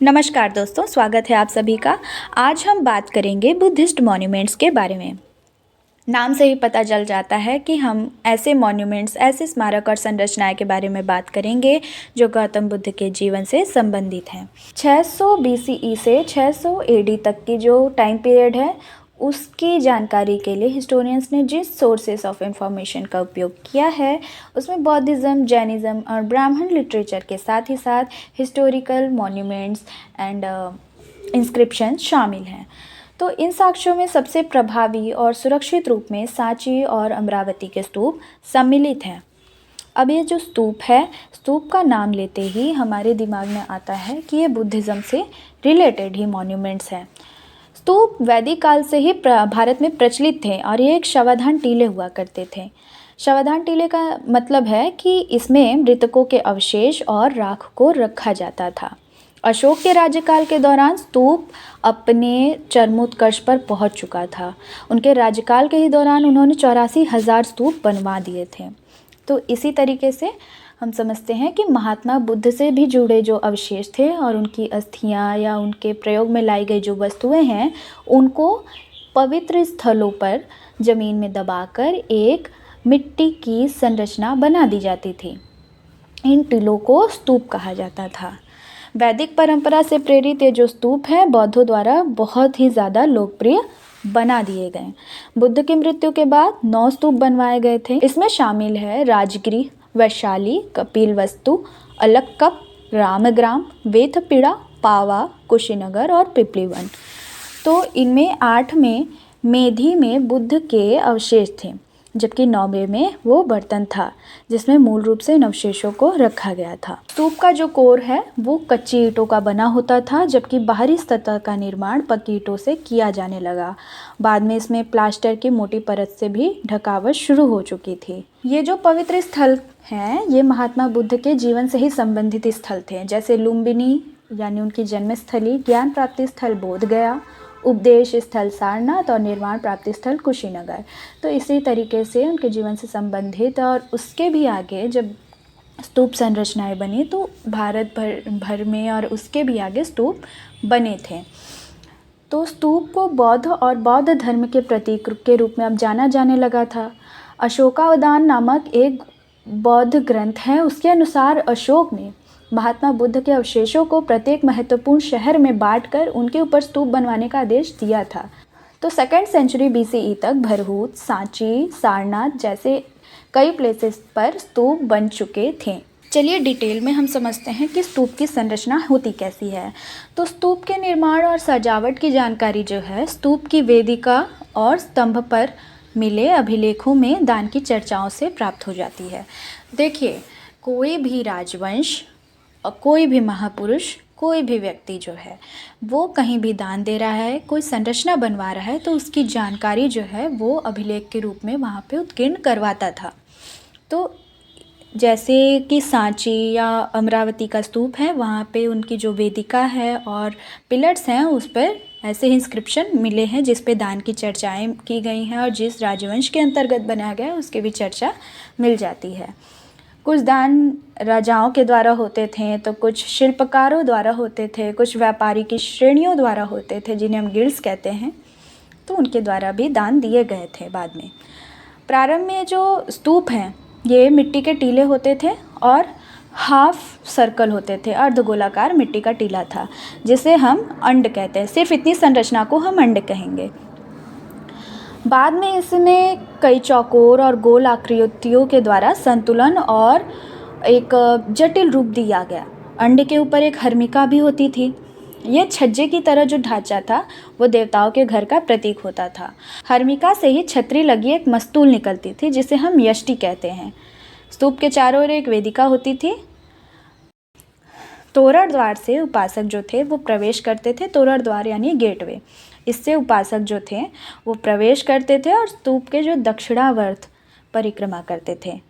नमस्कार दोस्तों, स्वागत है आप सभी का। आज हम बात करेंगे बुद्धिस्ट मॉन्यूमेंट्स के बारे में। नाम से ही पता चल जाता है कि हम ऐसे मॉन्यूमेंट्स, ऐसे स्मारक और संरचनाएं के बारे में बात करेंगे जो गौतम बुद्ध के जीवन से संबंधित हैं। 600 BCE से 600 AD तक की जो टाइम पीरियड है उसकी जानकारी के लिए हिस्टोरियंस ने जिस सोर्सेस ऑफ इंफॉर्मेशन का उपयोग किया है उसमें बौद्धिज़्म, जैनिज़्म और ब्राह्मण लिटरेचर के साथ ही साथ हिस्टोरिकल मॉन्यूमेंट्स एंड इंस्क्रिप्शन शामिल हैं। तो इन साक्ष्यों में सबसे प्रभावी और सुरक्षित रूप में सांची और अमरावती के स्तूप सम्मिलित हैं। अब ये जो स्तूप है, स्तूप का नाम लेते ही हमारे दिमाग में आता है कि ये बुद्धिज़्म से रिलेटेड ही मॉन्यूमेंट्स हैं। स्तूप वैदिक काल से ही भारत में प्रचलित थे और ये एक शवाधान टीले हुआ करते थे। शवाधान टीले का मतलब है कि इसमें मृतकों के अवशेष और राख को रखा जाता था। अशोक के राज्यकाल के दौरान स्तूप अपने चरमोत्कर्ष पर पहुंच चुका था। उनके राज्यकाल के ही दौरान उन्होंने 84,000 स्तूप बनवा दिए थे। तो इसी तरीके से हम समझते हैं कि महात्मा बुद्ध से भी जुड़े जो अवशेष थे और उनकी अस्थियां या उनके प्रयोग में लाई गई जो वस्तुएं हैं उनको पवित्र स्थलों पर ज़मीन में दबाकर एक मिट्टी की संरचना बना दी जाती थी। इन टीलों को स्तूप कहा जाता था। वैदिक परंपरा से प्रेरित ये जो स्तूप हैं बौद्धों द्वारा बहुत ही ज़्यादा लोकप्रिय बना दिए गए। बुद्ध की मृत्यु के बाद 9 स्तूप बनवाए गए थे। इसमें शामिल है राजगिरी, वैशाली, कपिलवस्तु, अलक्कप, रामग्राम, वेथपीड़ा, पावा, कुशीनगर और पिपलीवन। तो इनमें 8 में मेधी में बुद्ध के अवशेष थे, जबकि 9वें में वो बर्तन था जिसमें मूल रूप से इन अवशेषों को रखा गया था। स्तूप का जो कोर है वो कच्ची ईंटों का बना होता था, जबकि बाहरी सतह का निर्माण पक्की ईंटों से किया जाने लगा। बाद में इसमें प्लास्टर की मोटी परत से भी ढकावट शुरू हो चुकी थी। ये जो पवित्र स्थल हैं ये महात्मा बुद्ध के जीवन से ही संबंधित स्थल थे, जैसे लुम्बिनी यानी उनकी जन्मस्थली, ज्ञान प्राप्ति स्थल बोधगया, उपदेश स्थल सारनाथ और निर्वाण प्राप्ति स्थल कुशीनगर। तो इसी तरीके से उनके जीवन से संबंधित और उसके भी आगे जब स्तूप संरचनाएं बनी तो भारत भर में और उसके भी आगे स्तूप बने थे। तो स्तूप को बौद्ध और बौद्ध धर्म के प्रतीक के रूप में अब जाना जाने लगा था। अशोकावदान नामक एक बौद्ध ग्रंथ है, उसके अनुसार अशोक ने महात्मा बुद्ध के अवशेषों को प्रत्येक महत्वपूर्ण शहर में बांटकर उनके ऊपर स्तूप बनवाने का आदेश दिया था। तो 2nd सेंचुरी BCE तक भरहूत, सांची, सारनाथ जैसे कई प्लेसेस पर स्तूप बन चुके थे। चलिए डिटेल में हम समझते हैं कि स्तूप की संरचना होती कैसी है। तो स्तूप के निर्माण और सजावट की जानकारी जो है स्तूप की वेदिका और स्तंभ पर मिले अभिलेखों में दान की चर्चाओं से प्राप्त हो जाती है। देखिए, कोई भी राजवंश और कोई भी महापुरुष, कोई भी व्यक्ति जो है वो कहीं भी दान दे रहा है, कोई संरचना बनवा रहा है, तो उसकी जानकारी जो है वो अभिलेख के रूप में वहाँ पे उत्कीर्ण करवाता था। तो जैसे कि सांची या अमरावती का स्तूप है, वहाँ पे उनकी जो वेदिका है और पिलर्स हैं उस पर ऐसे इंस्क्रिप्शन मिले हैं जिस पे दान की चर्चाएं की गई हैं और जिस राजवंश के अंतर्गत बनाया गया है उसके भी चर्चा मिल जाती है। कुछ दान राजाओं के द्वारा होते थे तो कुछ शिल्पकारों द्वारा होते थे, कुछ व्यापारी की श्रेणियों द्वारा होते थे जिन्हें हम गिल्ड्स कहते हैं, तो उनके द्वारा भी दान दिए गए थे। बाद में प्रारंभ में जो स्तूप हैं ये मिट्टी के टीले होते थे और हाफ सर्कल होते थे, अर्धगोलाकार मिट्टी का टीला था जिसे हम अंड कहते हैं। सिर्फ इतनी संरचना को हम अंड कहेंगे। बाद में इसमें कई चौकोर और गोल आकृतियों के द्वारा संतुलन और एक जटिल रूप दिया गया। अंड के ऊपर एक हर्मिका भी होती थी। ये छज्जे की तरह जो ढांचा था वो देवताओं के घर का प्रतीक होता था। हर्मिका से ही छतरी लगी एक मस्तूल निकलती थी जिसे हम यष्टि कहते हैं। स्तूप के चारों ओर एक वेदिका होती थी। तोरण द्वार से उपासक जो थे वो प्रवेश करते थे। तोरण द्वार यानी गेटवे, इससे उपासक जो थे वो प्रवेश करते थे और स्तूप के जो दक्षिणावर्त परिक्रमा करते थे।